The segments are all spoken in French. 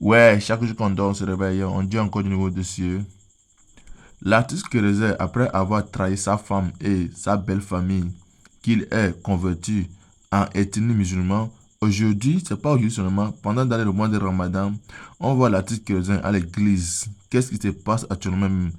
Ouais, chaque jour qu'on dort, on se réveille, on dit encore du nouveau de cieux. L'artiste Kérézé, après avoir trahi sa femme et sa belle famille, qu'il est converti en ethnie musulman, aujourd'hui, c'est pas aujourd'hui seulement, pendant dans le mois de Ramadan, on voit l'artiste Kérézé à l'église. Qu'est-ce qui se passe actuellement même?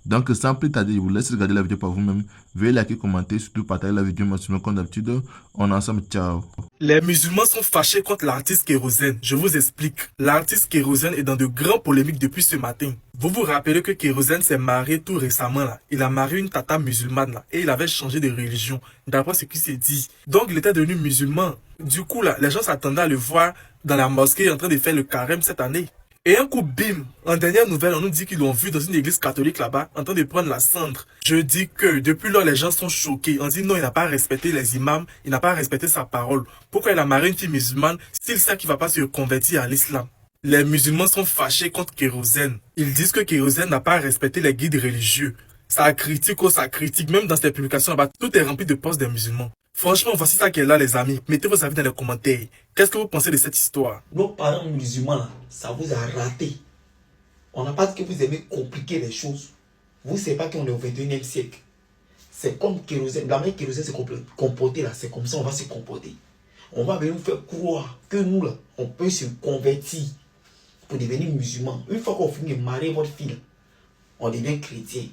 Donc, sans plus tarder, je vous laisse regarder la vidéo par vous-même. Veuillez liker, commenter, surtout partager la vidéo maximum comme d'habitude. On est ensemble, ciao. Les musulmans sont fâchés contre l'artiste Kérosène. Je vous explique. L'artiste Kérosène est dans de grandes polémiques depuis ce matin. Vous vous rappelez que Kérosène s'est marié tout récemment là. Il a marié une tata musulmane là. Et il avait changé de religion. D'après ce qui s'est dit. Donc il était devenu musulman. Du coup là, les gens s'attendaient à le voir dans la mosquée en train de faire le carême cette année. Et un coup, bim, en dernière nouvelle, on nous dit qu'ils l'ont vu dans une église catholique là-bas, en train de prendre la cendre. Je dis que depuis lors, les gens sont choqués. On dit non, il n'a pas respecté les imams, il n'a pas respecté sa parole. Pourquoi il a marié une fille musulmane s'il sait qu'il ne va pas se convertir à l'islam? Les musulmans sont fâchés contre Kérosène. Ils disent que Kérosène n'a pas respecté les guides religieux. Ça critique, ça critique. Même dans ses publications là-bas, tout est rempli de posts des musulmans. Franchement, voici ça qui est là, les amis. Mettez vos avis dans les commentaires. Qu'est-ce que vous pensez de cette histoire? Nos parents musulmans, là, ça vous a raté. On n'a pas dit que vous aimez compliquer les choses. Vous ne savez pas qu'on est au 21e siècle. C'est comme Kérosène. La manière Kérosène s'est comporté là, c'est comme ça on va se comporter. On va venir nous faire croire que nous, là, on peut se convertir pour devenir musulman. Une fois qu'on finit de marier votre fille, là, on devient chrétien.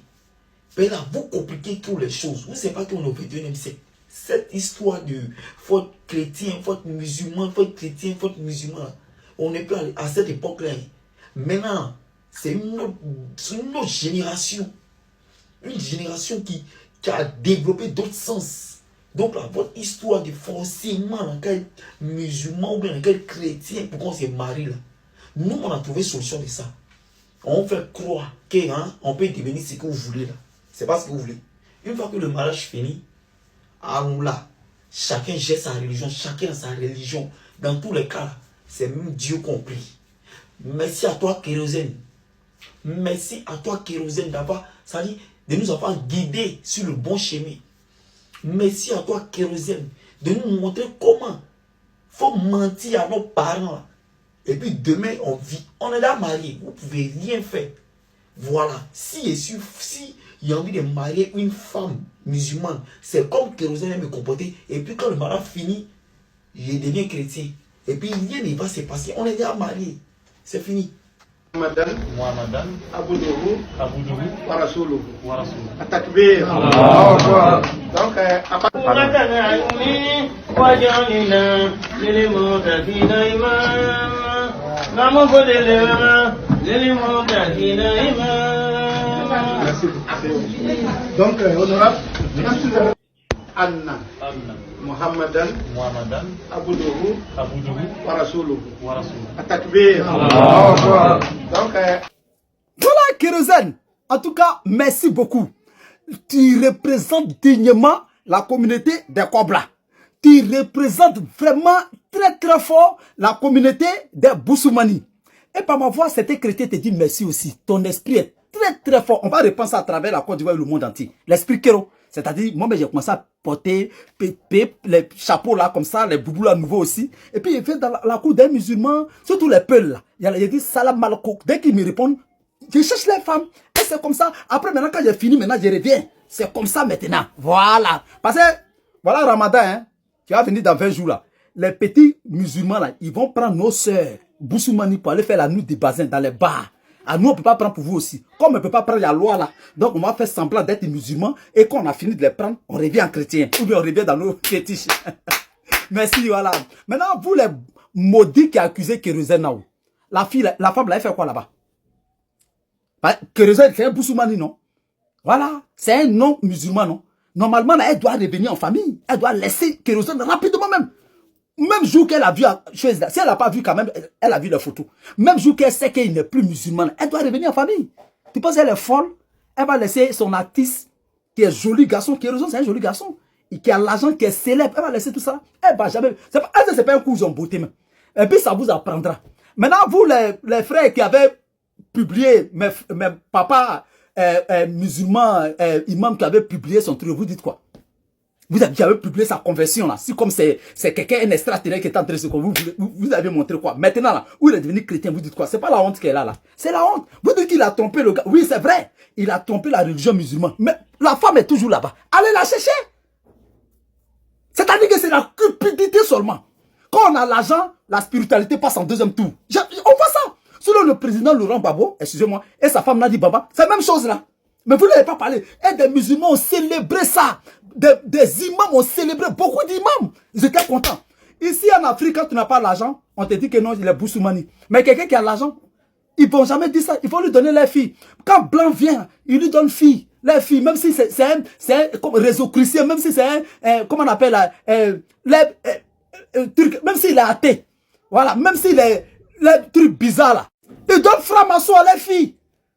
Mais là, vous compliquez toutes les choses. Vous ne savez pas qu'on est au 21e siècle. Cette histoire de faute chrétien, faute musulman, faute chrétien, faute musulman, on n'est plus à cette époque-là. Maintenant, c'est une autre génération. Une génération qui a développé d'autres sens. Donc là, votre histoire de forcément dans quel musulman ou bien dans quel chrétien pour qu'on se marie là. Nous, on a trouvé solution de ça. On fait croire qu'on peut devenir ce que vous voulez là. C'est pas ce que vous voulez. Une fois que le mariage finit, à nous là, chacun gère sa religion, chacun a sa religion. Dans tous les cas, c'est même Dieu compris. Merci à toi, Kérosène. Merci à toi, Kérosène, d'avoir, ça dit, de nous avoir guidés sur le bon chemin. Merci à toi, Kérosène, de nous montrer comment faut mentir à nos parents. Là. Et puis demain, on vit. On est là marié. Vous ne pouvez rien faire. Voilà. Si il y a envie de marier une femme musulmane, c'est comme Kérosène me comporter. Et puis quand le mariage finit, je deviens chrétien. Et puis rien ne va se passer. On est déjà marié. C'est fini. Muhammadan Aboudourou Warasoulou Atakbir. Donc à donc honorable Anna Muhammadan Aboudourou Warasoulou Atakbir. Donc voilà Kérosène. En tout cas, merci beaucoup. Tu représentes dignement la communauté des Kobla. Tu représentes vraiment très fort la communauté des Boussoumani. Et par ma voix, c'était chrétien te dit merci aussi. Ton esprit est très fort. On va repenser à travers la Côte d'Ivoire et le monde entier. L'esprit Kéro. C'est-à-dire, moi, j'ai commencé à porter les chapeaux là, comme ça, les boubous là, nouveaux aussi. Et puis, il fait dans la cour des musulmans, surtout les peuls là. Il dit salam alaikum. Dès qu'ils me répondent, je cherche les femmes. Et c'est comme ça. Après, maintenant, quand j'ai fini, maintenant, je reviens. C'est comme ça maintenant. Voilà. Parce que, voilà, Ramadan, hein, tu vas venir dans 20 jours là. Les petits musulmans là, ils vont prendre nos sœurs, Boussoumani, pour aller faire la nuit des bassins dans les bars. À nous, on ne peut pas prendre pour vous aussi. Comme on ne peut pas prendre la loi là. Donc, on va faire semblant d'être musulmans. Et quand on a fini de les prendre, on revient en chrétien. Ou bien on revient dans nos fétiches. Merci, voilà. Maintenant, vous les maudits qui accusez Kérosène, la femme là, elle fait quoi là-bas? Kérosène, c'est un Boussoumani, non? Voilà. C'est un non-musulman, non? Normalement, là, elle doit revenir en famille. Elle doit laisser Kérosène rapidement même. Même jour qu'elle a vu, si elle n'a pas vu quand même, elle a vu les photos. Même jour qu'elle sait qu'elle n'est plus musulmane, elle doit revenir en famille. Tu penses qu'elle est folle? Elle va laisser son artiste, qui est joli garçon, qui est c'est un joli garçon, et qui a l'argent, qui est célèbre, elle va laisser tout ça. Elle va jamais. C'est pas un coup en beauté, même. Et puis ça vous apprendra. Maintenant, vous, les frères qui avaient publié, mes papas musulmans, imams qui avaient publié son truc, vous dites quoi? Vous avez publié sa conversion là. Si comme c'est quelqu'un, un extraterrestre qui est en train de se vous avez montré quoi? Maintenant là, où il est devenu chrétien, vous dites quoi? C'est pas la honte qu'elle a là. C'est la honte. Vous dites qu'il a trompé le gars. Oui, c'est vrai. Il a trompé la religion musulmane. Mais la femme est toujours là-bas. Allez la chercher. C'est-à-dire que c'est la cupidité seulement. Quand on a l'argent, la spiritualité passe en deuxième tour. On voit ça. Selon le président Laurent Gbagbo, excusez-moi, et sa femme Nadi Baba, c'est la même chose là. Mais vous n'avez pas parlé. Et des musulmans ont célébré ça. Des imams ont célébré, beaucoup d'imams. Ils étaient contents. Ici en Afrique, quand tu n'as pas l'argent, on te dit que non, il est Boussoumani. Mais quelqu'un qui a l'argent, ils ne vont jamais dire ça. Il faut lui donner les filles. Quand Blanc vient, il lui donne filles. Les filles, même si c'est un réseau chrétien, même si c'est comment on appelle, même s'il est athée. Voilà, même s'il est les trucs bizarres là. Il donne franc-maçon à les filles.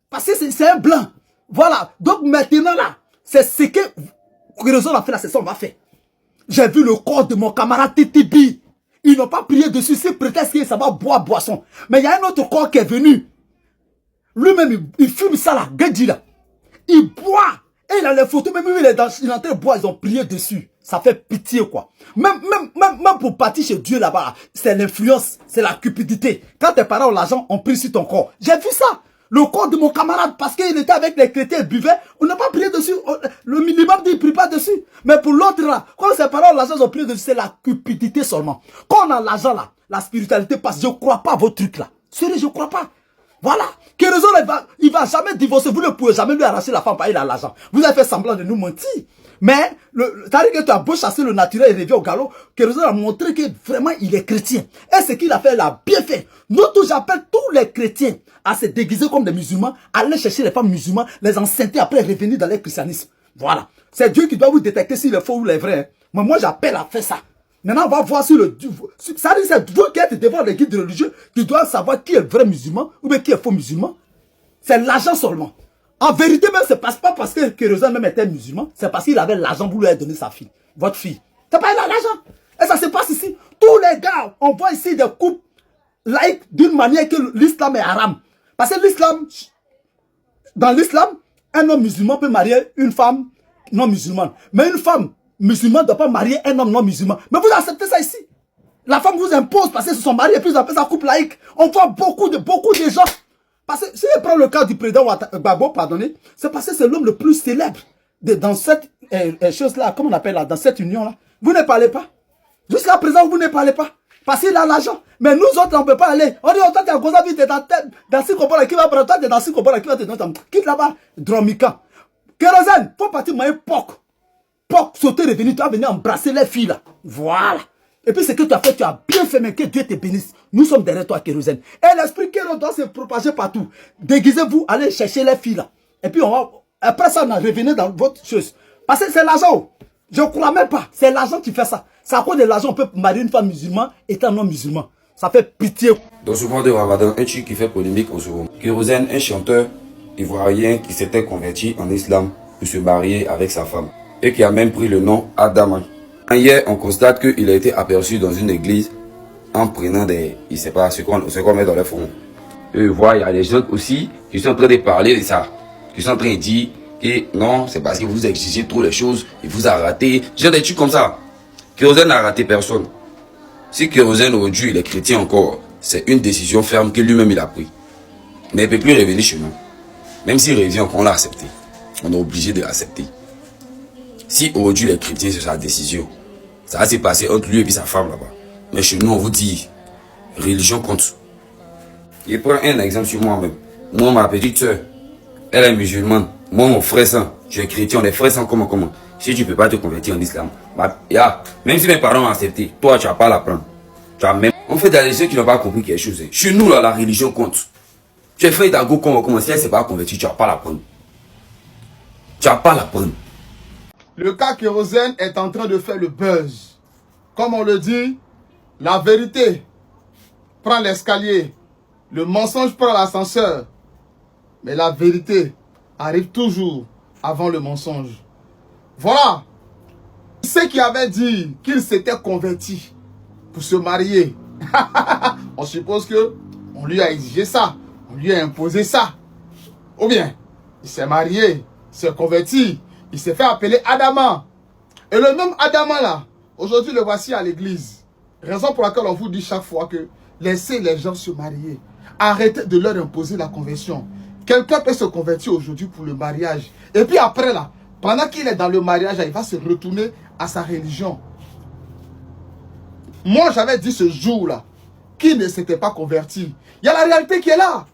Parce que c'est un blanc. Voilà. Donc maintenant là, c'est ce que Kérozen a fait là, c'est ça on va faire. J'ai vu le corps de mon camarade Titibi. Ils n'ont pas prié dessus, c'est prétexte que ça va boire boisson. Mais il y a un autre corps qui est venu. Lui-même, il fume ça là, Gedji là. Il boit. Et il a les photos, même il est en train de boire, ils ont prié dessus. Ça fait pitié quoi. Même pour partir chez Dieu là-bas, c'est l'influence, c'est la cupidité. Quand tes parents ont l'argent, on prie sur ton corps. J'ai vu ça. Le corps de mon camarade, parce qu'il était avec les chrétiens, il buvait, on n'a pas prié dessus. Le minimum dit, il ne prie pas dessus. Mais pour l'autre là, quand ses parents ont l'argent, ils ont prié dessus, c'est la cupidité seulement. Quand on a l'argent là, la spiritualité passe. Je ne crois pas à vos trucs là. Sérieux, je ne crois pas. Voilà. Kérozen, il va jamais divorcer. Vous ne pouvez jamais lui arracher la femme parce qu'il a l'argent. Vous avez fait semblant de nous mentir. Mais, c'est-à-dire que tu as beau chasser le naturel et revient au galop, Kérozen a montré que vraiment il est chrétien. Et ce qu'il a fait, il a bien fait. Nous tous, j'appelle tous les chrétiens à se déguiser comme des musulmans, aller chercher les femmes musulmanes, les enceinter, après revenir dans le christianisme. Voilà. C'est Dieu qui doit vous détecter s'il est faux ou il est vrai. Mais moi, j'appelle à faire ça. Maintenant, on va voir sur le... Ça dit, c'est vous qui êtes devant les guides religieux qui doivent savoir qui est vrai musulman ou bien qui est faux musulman. C'est l'argent seulement. En vérité, même, ce n'est pas parce que Kérozen même était musulman, c'est parce qu'il avait l'argent pour lui donner sa fille, votre fille. C'est pas il a l'argent. Et ça se passe ici. Tous les gars, on voit ici des couples laïcs d'une manière que l'islam est haram. Parce que l'islam, dans l'islam, un homme musulman peut marier une femme non musulmane. Mais une femme musulmane ne doit pas marier un homme non musulman. Mais vous acceptez ça ici. La femme vous impose parce qu'ils se sont mariés et puis ils appellent ça couple laïque. On voit beaucoup de gens. Parce que si je prends le cas du président Gbagbo, pardonnez, c'est parce que c'est l'homme le plus célèbre dans cette chose-là, comment on appelle là, dans cette union-là. Vous ne parlez pas. Jusqu'à présent, vous ne parlez pas. Parce qu'il a l'argent. Mais nous autres, on ne peut pas aller. On dit, oh, toi, tu es en cause vite, tu es dans Sikobora qui va prendre, toi, tu es dans Sikobora qui va te donner. Quitte là-bas, Dromika. Kérozen, faut partir, mais POC. POC, sauter, revenir, tu vas venir embrasser les filles là. Voilà. Et puis ce que tu as fait, tu as bien fait, mais que Dieu te bénisse. Nous sommes derrière toi, Kérozen. Et l'esprit Kérozen doit se propager partout. Déguisez-vous, allez chercher les filles là. Et puis on va, après ça, on a revenu dans votre chose. Parce que c'est l'argent. Je ne crois même pas. C'est l'argent qui fait ça. C'est à cause de l'argent on peut marier une femme musulmane étant non musulman. Ça fait pitié. Dans ce mois de Ramadan, un chic qui fait polémique au Sorum. Kérozen, un chanteur ivoirien qui s'était converti en islam pour se marier avec sa femme. Et qui a même pris le nom Adama. Hier, on constate qu'il a été aperçu dans une église en prenant des... Il ne sait pas ce qu'on met dans le front. Et voilà, il y a des gens aussi qui sont en train de parler de ça. Qui sont en train de dire que non, c'est parce que vous exigez trop les choses, il vous a raté. J'ai des trucs comme ça. Kérozen n'a raté personne. Si Kérozen aujourd'hui, il est chrétien encore, c'est une décision ferme que lui-même il a pris. Mais il ne peut plus revenir chez nous. Même s'il revient, on l'a accepté. On est obligé de l'accepter. Si aujourd'hui les chrétiens, c'est sa décision, ça va se passer entre lui et puis sa femme là-bas. Mais chez nous, on vous dit, religion compte. Je prends un exemple sur moi-même. Moi, ma petite soeur, elle est musulmane. Moi, mon frère saint, je suis chrétien, on est frères saint comment. Si tu ne peux pas te convertir en islam, même si mes parents ont accepté, toi, tu n'as pas à l'apprendre. On fait des gens qui n'ont pas compris quelque chose. Chez nous, là, la religion compte. Tu es frère d'Ago, comment, si elle ne s'est pas convertie, tu n'as pas à l'apprendre. Tu n'as pas à l'apprendre. Le cas Kérozen est en train de faire le buzz. Comme on le dit, la vérité prend l'escalier, le mensonge prend l'ascenseur. Mais la vérité arrive toujours avant le mensonge. Voilà. Ceux qui avaient dit qu'ils s'étaient convertis pour se marier, on suppose que on lui a exigé ça, on lui a imposé ça. Ou bien, il s'est marié, il s'est converti, il s'est fait appeler Adama. Et le même Adama là, aujourd'hui le voici à l'église. Raison pour laquelle on vous dit chaque fois que laissez les gens se marier. Arrêtez de leur imposer la conversion. Quelqu'un peut se convertir aujourd'hui pour le mariage. Et puis après là, pendant qu'il est dans le mariage, il va se retourner à sa religion. Moi j'avais dit ce jour-là, qui ne s'était pas converti. Il y a la réalité qui est là.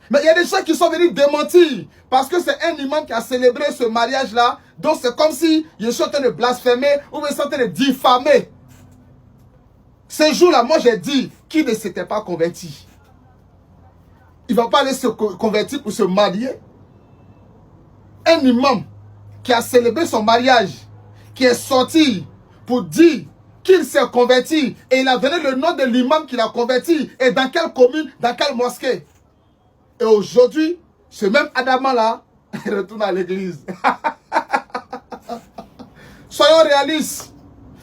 Mais il y a des gens qui sont venus démentir. Parce que c'est un imam qui a célébré ce mariage-là. Donc c'est comme si je suis en train de blasphémer ou je suis en train de diffamer. Ce jour-là, moi j'ai dit qui ne s'était pas converti. Il ne va pas aller se convertir pour se marier. Un imam qui a célébré son mariage, qui est sorti pour dire qu'il s'est converti. Et il a donné le nom de l'imam qu'il a converti. Et dans quelle commune, dans quelle mosquée. Et aujourd'hui, ce même Adama-là retourne à l'église. Soyons réalistes.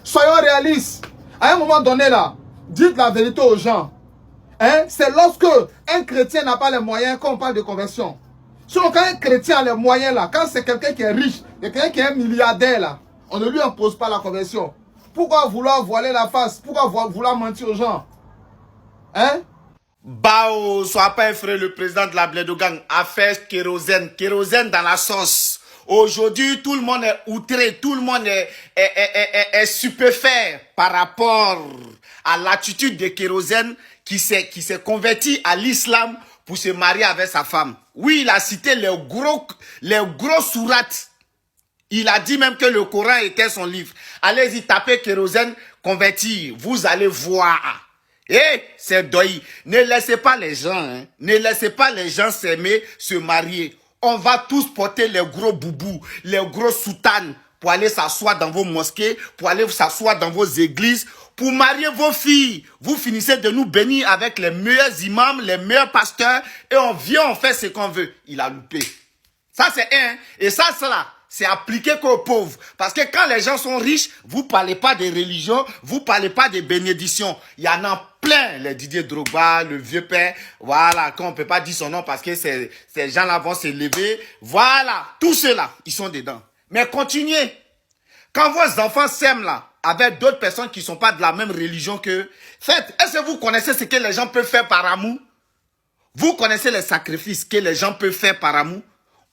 Soyons réalistes. À un moment donné, là, dites la vérité aux gens. Hein? C'est lorsque un chrétien n'a pas les moyens qu'on parle de conversion. Sinon, quand un chrétien a les moyens, là, quand c'est quelqu'un qui est riche, quelqu'un qui est un milliardaire, là, on ne lui impose pas la conversion. Pourquoi vouloir voiler la face? Pourquoi vouloir mentir aux gens? Hein? Bao, sois pas effrayé, le président de la Blédogang a fait kérosène. Kérosène dans la sauce. Aujourd'hui, tout le monde est outré, tout le monde est stupéfait par rapport à l'attitude de Kérosène qui s'est converti à l'islam pour se marier avec sa femme. Oui, il a cité les gros sourates. Il a dit même que le Coran était son livre. Allez-y, tapez Kérosène converti, vous allez voir. Eh, c'est deuil. Ne laissez pas les gens, hein. Ne laissez pas les gens s'aimer, se marier. On va tous porter les gros boubous, les gros soutanes pour aller s'asseoir dans vos mosquées, pour aller s'asseoir dans vos églises, pour marier vos filles. Vous finissez de nous bénir avec les meilleurs imams, les meilleurs pasteurs, et on vient, on fait ce qu'on veut. Il a loupé. Ça, c'est un. Et ça, c'est appliqué qu'aux pauvres. Parce que quand les gens sont riches, vous parlez pas de religion, vous parlez pas de bénédiction. Il y en a plein, les Didier Drogba, le vieux père, voilà, qu'on ne peut pas dire son nom parce que ces gens-là vont se lever. Voilà, tous ceux-là, ils sont dedans. Mais continuez. Quand vos enfants s'aiment là, avec d'autres personnes qui ne sont pas de la même religion qu'eux, faites, est-ce que vous connaissez ce que les gens peuvent faire par amour? Vous connaissez les sacrifices que les gens peuvent faire par amour?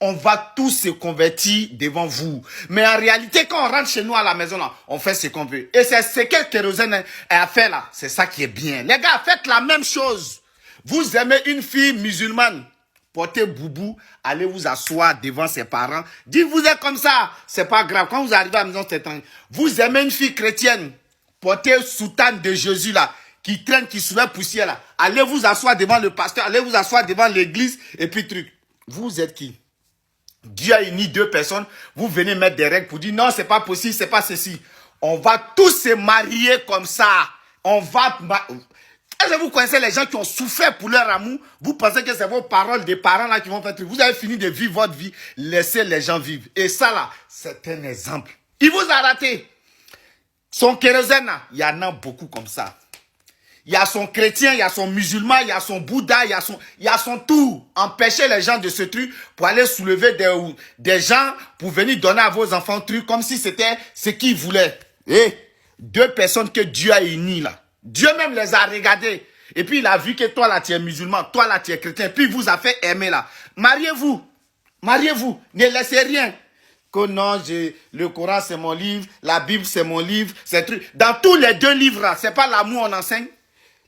On va tous se convertir devant vous. Mais en réalité, quand on rentre chez nous à la maison, là, on fait ce qu'on veut. Et c'est ce que Kérosène a fait là. C'est ça qui est bien. Les gars, faites la même chose. Vous aimez une fille musulmane, portez boubou, allez vous asseoir devant ses parents. Dites, vous êtes comme ça, c'est pas grave. Quand vous arrivez à la maison, c'est temps. Vous aimez une fille chrétienne, portez soutane de Jésus là, qui traîne, qui soulève poussière là. Allez vous asseoir devant le pasteur, allez vous asseoir devant l'église, et puis truc. Vous êtes qui? Dieu a uni deux personnes, vous venez mettre des règles pour dire non, c'est pas possible, c'est pas ceci. On va tous se marier comme ça. On va... Est-ce que vous connaissez les gens qui ont souffert pour leur amour? Vous pensez que c'est vos paroles des parents là qui vont faire truc. Vous avez fini de vivre votre vie, laissez les gens vivre. Et ça là, c'est un exemple. Il vous a raté. Son kérosène là, il y en a beaucoup comme ça. Il y a son chrétien, il y a son musulman, il y a son Bouddha, il y a son tout. Empêchez les gens de ce truc pour aller soulever des gens pour venir donner à vos enfants truc comme si c'était ce qu'ils voulaient. Et deux personnes que Dieu a unies là. Dieu même les a regardées. Et puis il a vu que toi là tu es musulman, toi là tu es chrétien. Puis il vous a fait aimer là. Mariez-vous. Mariez-vous. Ne laissez rien. Que non, le Coran c'est mon livre, la Bible c'est mon livre, c'est truc. Dans tous les deux livres là, c'est pas l'amour on enseigne.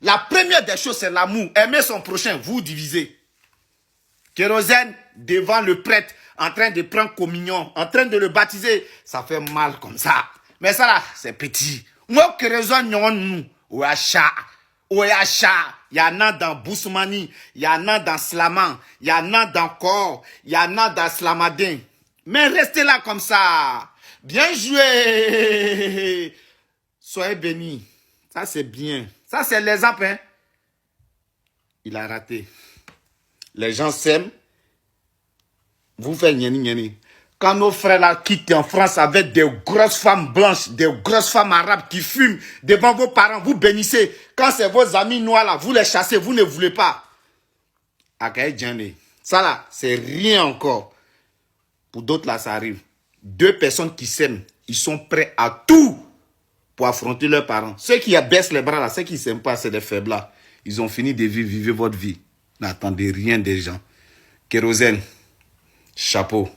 La première des choses, c'est l'amour. Aimer son prochain, vous divisez. Kérosène, devant le prêtre, en train de prendre communion, en train de le baptiser, ça fait mal comme ça. Mais ça là, c'est petit. Moi, kérosène, nous, ouacha, il y en a dans Boussoumani, il y en a dans Slaman, il y en a dans Kor, il y en a dans Slamadin. Mais restez là comme ça. Bien joué. Soyez bénis. Ça, c'est bien. Ça, c'est l'exemple. Hein? Il a raté. Les gens s'aiment. Vous faites nieni nieni. Quand nos frères là quittent en France avec des grosses femmes blanches, des grosses femmes arabes qui fument devant vos parents, vous bénissez. Quand c'est vos amis noirs là, vous les chassez, vous ne voulez pas. Ça là, c'est rien encore. Pour d'autres là, ça arrive. Deux personnes qui s'aiment, Ils sont prêts à tout pour affronter leurs parents. Ceux qui abaissent les bras là, ceux qui ne s'aiment pas, c'est des faiblards. Ils ont fini de vivre, vivez votre vie. N'attendez rien des gens. Kérosène, chapeau.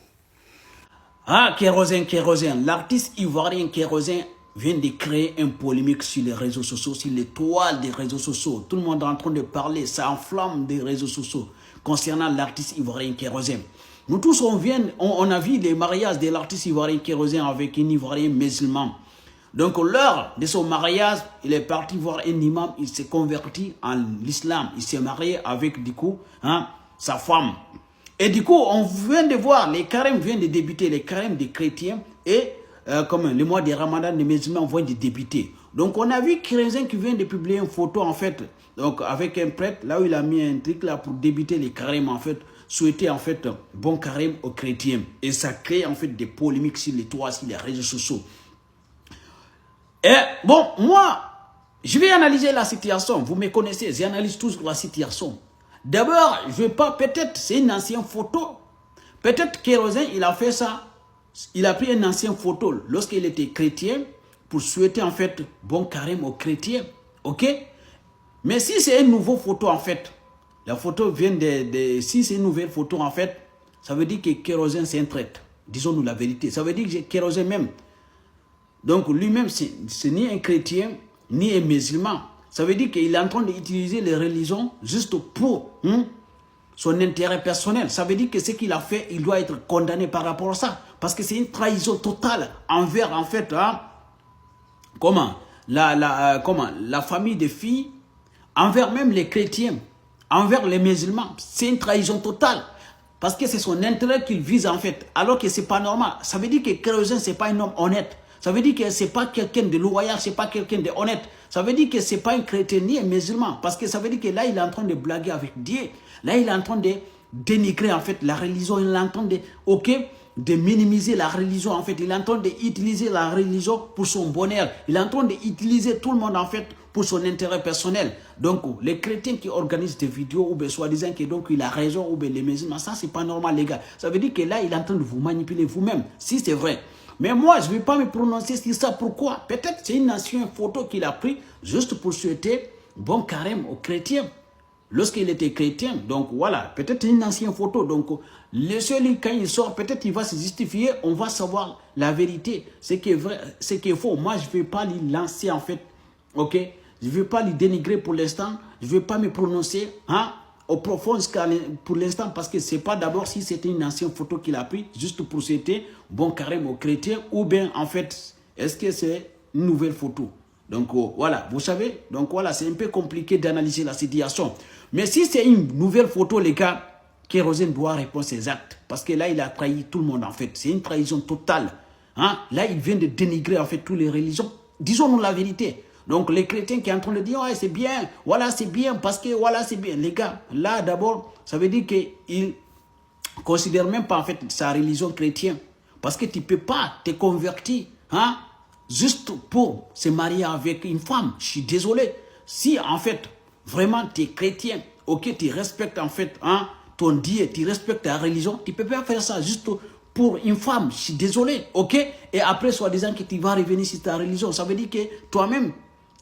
Ah, Kérosène. L'artiste ivoirien Kérosène vient de créer une polémique sur les réseaux sociaux, sur les toiles des réseaux sociaux. Tout le monde est en train de parler, ça enflamme des réseaux sociaux concernant l'artiste ivoirien Kérosène. Nous tous, on a vu les mariages de l'artiste ivoirien Kérosène avec un ivoirien musulman. Donc, lors de son mariage, il est parti voir un imam, il s'est converti en l'islam. Il s'est marié avec, du coup, sa femme. Et du coup, on vient de voir, les carèmes viennent de débuter, les carèmes des chrétiens et comme le mois de Ramadan, les musulmans viennent de débuter. Donc, on a vu Kérosène qui vient de publier une photo, en fait, donc avec un prêtre, là où il a mis un truc là pour débuter les carèmes, en fait, souhaiter, en fait, bon carême aux chrétiens. Et ça crée, en fait, des polémiques sur les toits, sur les réseaux sociaux. Et bon, moi, je vais analyser la situation. Vous me connaissez, j'analyse toujours la situation. D'abord, je ne vais pas, peut-être c'est une ancienne photo. Peut-être Kérosène, il a fait ça. Il a pris une ancienne photo lorsqu'il était chrétien pour souhaiter en fait bon carême aux chrétiens. Ok? Mais si c'est une nouvelle photo en fait, la photo vient si c'est une nouvelle photo en fait, ça veut dire que Kérosène c'est un traître. Disons-nous la vérité. Ça veut dire que Kérosène même, donc lui-même, c'est ni un chrétien, ni un musulman. Ça veut dire qu'il est en train d'utiliser les religions juste pour son intérêt personnel. Ça veut dire que ce qu'il a fait, il doit être condamné par rapport à ça. Parce que c'est une trahison totale envers, en fait, la famille des filles, envers même les chrétiens, envers les musulmans. C'est une trahison totale. Parce que c'est son intérêt qu'il vise, en fait, alors que ce n'est pas normal. Ça veut dire que Kérosène, ce n'est pas un homme honnête. Ça veut dire que ce n'est pas quelqu'un de loyal, ce n'est pas quelqu'un de honnête. Ça veut dire que ce n'est pas un chrétien ni un musulman. Parce que ça veut dire que là, il est en train de blaguer avec Dieu. Là, il est en train de dénigrer en fait la religion. Il est en train de minimiser la religion. En fait, il est en train d'utiliser la religion pour son bonheur. Il est en train d'utiliser tout le monde en fait pour son intérêt personnel. Donc, les chrétiens qui organisent des vidéos ou bien soi-disant que donc il a raison ou bien les musulmans, ça c'est pas normal les gars. Ça veut dire que là, il est en train de vous manipuler vous-même, si c'est vrai. Mais moi, je ne vais pas me prononcer sur ça. Pourquoi? Peut-être c'est une ancienne photo qu'il a prise juste pour souhaiter bon carême aux chrétiens. Lorsqu'il était chrétien, donc voilà, peut-être une ancienne photo. Donc, le seul, quand il sort, peut-être il va se justifier, on va savoir la vérité. Ce qui est vrai, ce qui est faux. Moi, je ne vais pas lui lancer en fait, ok? Je ne vais pas lui dénigrer pour l'instant. Je ne vais pas me prononcer, au profond pour l'instant, parce que ce n'est pas d'abord si c'était une ancienne photo qu'il a prise, juste pour souhaiter bon carême aux chrétiens, ou bien en fait, est-ce que c'est une nouvelle photo? Donc voilà, vous savez, donc voilà, c'est un peu compliqué d'analyser la situation. Mais si c'est une nouvelle photo, les gars, Kérosène doit répondre à ses actes, parce que là, il a trahi tout le monde en fait. C'est une trahison totale. Là, il vient de dénigrer en fait toutes les religions. Disons-nous la vérité. Donc les chrétiens qui sont en train de dire ouais, c'est bien, voilà c'est bien, parce que voilà c'est bien. Les gars, là d'abord, ça veut dire qu'ils ne considèrent même pas en fait sa religion chrétienne. Parce que tu ne peux pas te convertir juste pour se marier avec une femme. Je suis désolé. Si en fait, vraiment tu es chrétien, ok, tu respectes en fait ton Dieu, tu respectes ta religion, tu ne peux pas faire ça juste pour une femme. Je suis désolé, ok. Et après, soi-disant que tu vas revenir sur ta religion, ça veut dire que toi-même,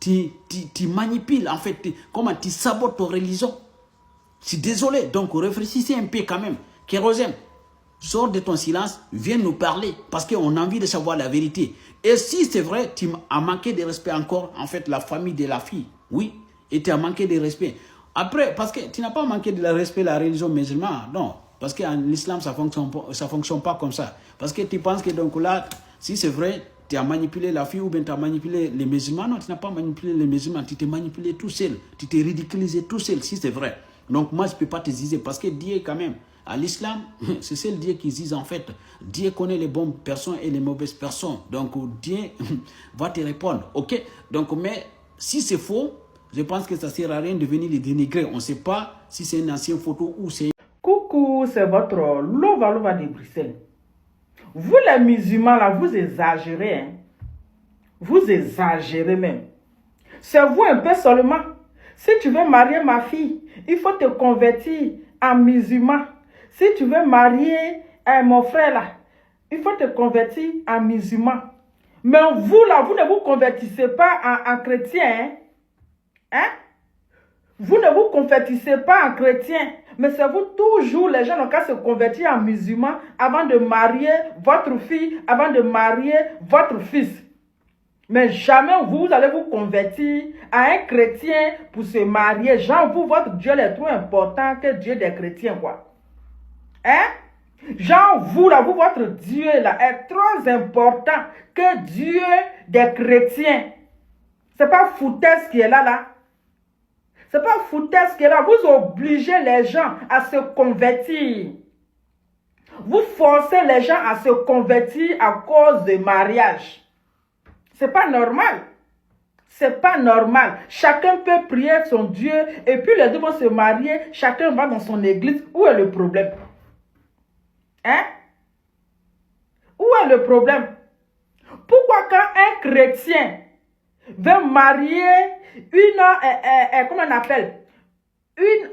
tu manipules, en fait, tu sabotes ta religion. Je suis désolé, donc réfléchissez un peu quand même. Kérosène, sors de ton silence, viens nous parler, parce qu'on a envie de savoir la vérité. Et si c'est vrai, tu as manqué de respect encore, en fait, la famille de la fille. Oui, et tu as manqué de respect. Après, parce que tu n'as pas manqué de respect la religion musulmane, non. Parce qu'en islam, ça ne fonctionne pas comme ça. Parce que tu penses que donc là, si c'est vrai, tu as manipulé la fille ou bien tu as manipulé les musulmans. Non, tu n'as pas manipulé les musulmans, tu t'es manipulé tout seul. Tu t'es ridiculisé tout seul, si c'est vrai. Donc moi, je ne peux pas te juger parce que Dieu, quand même, à l'islam, c'est seul Dieu qui juge en fait. Dieu connaît les bonnes personnes et les mauvaises personnes. Donc Dieu va te répondre, ok? Donc, mais si c'est faux, je pense que ça ne sert à rien de venir les dénigrer. On ne sait pas si c'est une ancienne photo ou c'est... Coucou, c'est votre Lova de Bruxelles. Vous les musulmans là, vous exagérez. Hein? Vous exagérez même. C'est vous un peu seulement. Si tu veux marier ma fille, il faut te convertir en musulman. Si tu veux marier mon frère là, il faut te convertir en musulman. Mais vous là, vous ne vous convertissez pas en chrétien. Hein? Vous ne vous convertissez pas en chrétien. Mais c'est vous toujours, les gens n'ont qu'à se convertir en musulmans avant de marier votre fille, avant de marier votre fils. Mais jamais vous allez vous convertir à un chrétien pour se marier. Genre, vous, votre Dieu est trop important que Dieu des chrétiens, quoi. Hein? Genre, vous, là, vous, votre Dieu, là, est trop important que Dieu des chrétiens. C'est pas foutaise qui est là, là. C'est pas foutaise qui est là. Vous obligez les gens à se convertir. Vous forcez les gens à se convertir à cause de mariage. C'est pas normal. C'est pas normal. Chacun peut prier son Dieu et puis les deux vont se marier. Chacun va dans son église. Où est le problème? Hein? Où est le problème? Pourquoi quand un chrétien veut marier comment on appelle? Une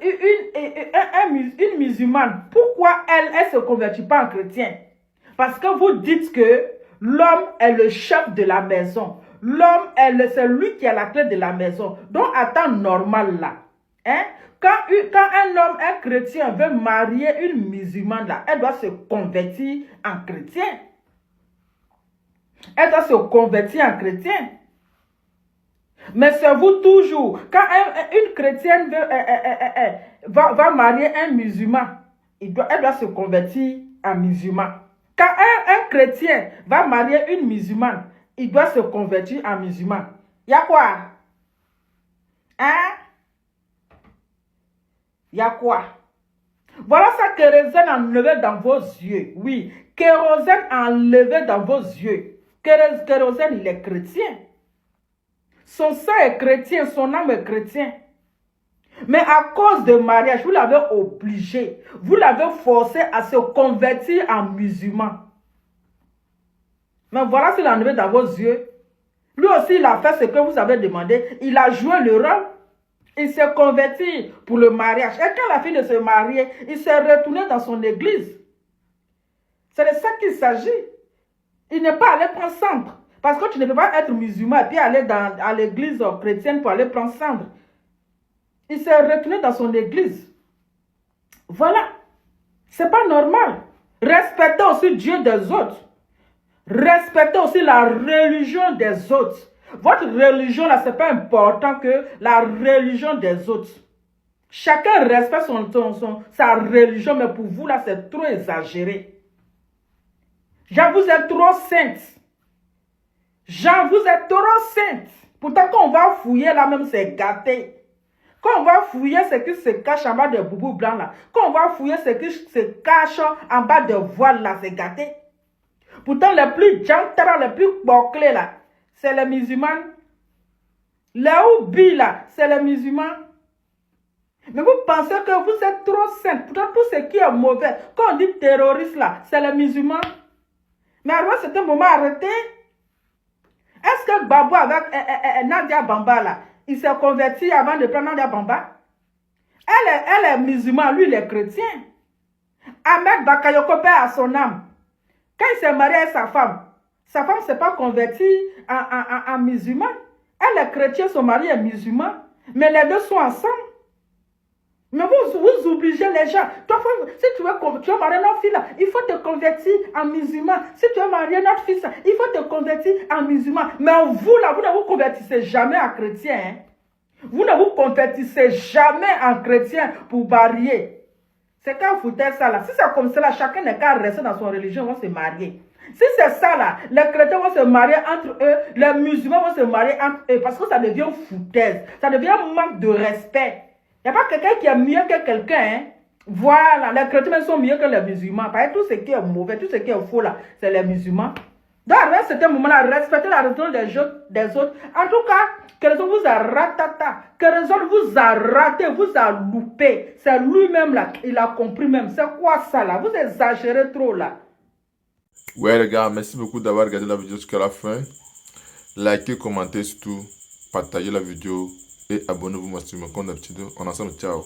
musulmane, pourquoi elle ne se convertit pas en chrétien? Parce que vous dites que l'homme est le chef de la maison. L'homme, c'est lui qui a la clé de la maison. Donc, à temps normal là, hein? Quand un homme, un chrétien veut marier une musulmane là, elle doit se convertir en chrétien. Elle doit se convertir en chrétien. Mais c'est vous toujours. Quand une chrétienne va marier un musulman, elle doit se convertir en musulman. Quand un chrétien va marier une musulmane, il doit se convertir en musulman. Il y a quoi? Hein? Il y a quoi? Voilà ça que kérosène enlevé dans vos yeux. Oui, kérosène enlevé dans vos yeux. Kérosène, il est chrétien. Son sang est chrétien, son âme est chrétien. Mais à cause de mariage, vous l'avez obligé. Vous l'avez forcé à se convertir en musulman. Mais voilà ce qu'il a enlevé dans vos yeux. Lui aussi, il a fait ce que vous avez demandé. Il a joué le rôle. Il s'est converti pour le mariage. Et quand la fille de se marier, il s'est retourné dans son église. C'est de ça qu'il s'agit. Il n'est pas allé prendre cendre. Parce que tu ne peux pas être musulman et puis aller à l'église chrétienne pour aller prendre cendre. Il s'est retourné dans son église. Voilà. C'est pas normal. Respectez aussi Dieu des autres. Respectez aussi la religion des autres. Votre religion, là, c'est pas important que la religion des autres. Chacun respecte sa religion, mais pour vous, là, c'est trop exagéré. Genre, vous êtes trop sainte. Genre, vous êtes trop sainte. Pourtant, quand on va fouiller, là, même, c'est gâté. Quand on va fouiller ce qui se cache en bas des boubous blancs, là. Quand on va fouiller ce qui se cache en bas des voiles, là, c'est gâté. Pourtant, les plus gentils, les plus bouclés, là, c'est les musulmans. Les oubis, là, c'est les musulmans. Mais vous pensez que vous êtes trop saints. Pourtant, tout ce qui est mauvais, quand on dit terroriste, là, c'est les musulmans. Mais alors, c'est un moment arrêté. Est-ce que Babou avec Nadia Bamba, là, il s'est converti avant de prendre Nadia Bamba? Elle est musulmane, lui, il est chrétien. Ahmed Bakayoko perd à son âme. Quand il s'est marié avec sa femme ne s'est pas convertie en musulman. Elle est chrétienne, son mari est musulman. Mais les deux sont ensemble. Mais vous obligez les gens. Toi, si tu veux marier notre fille, là, il faut te convertir en musulman. Si tu veux marier notre fils, il faut te convertir en musulman. Mais vous, là, vous ne vous convertissez jamais en chrétien. Hein? Vous ne vous convertissez jamais en chrétien pour marier. C'est quand vous foutez ça là. Si c'est comme ça là, chacun n'est qu'à rester dans son religion, vont se marier. Si c'est ça là, les chrétiens vont se marier entre eux, les musulmans vont se marier entre eux, parce que ça devient foutaise, ça devient manque de respect. Il n'y a pas quelqu'un qui est mieux que quelqu'un. Hein? Voilà, les chrétiens sont mieux que les musulmans. Parce que tout ce qui est mauvais, tout ce qui est faux là, c'est les musulmans. Donc, à ce moment-là, respectez la religion des autres. En tout cas, Kérosène vous a ratata. Kérosène vous a raté, vous a loupé. C'est lui-même là, il a compris même. C'est quoi ça là? Vous exagérez trop là. Ouais les gars, merci beaucoup d'avoir regardé la vidéo jusqu'à la fin. Likez, commentez surtout, partagez la vidéo et abonnez-vous à ma stream. Comme d'habitude, on est ensemble, ciao.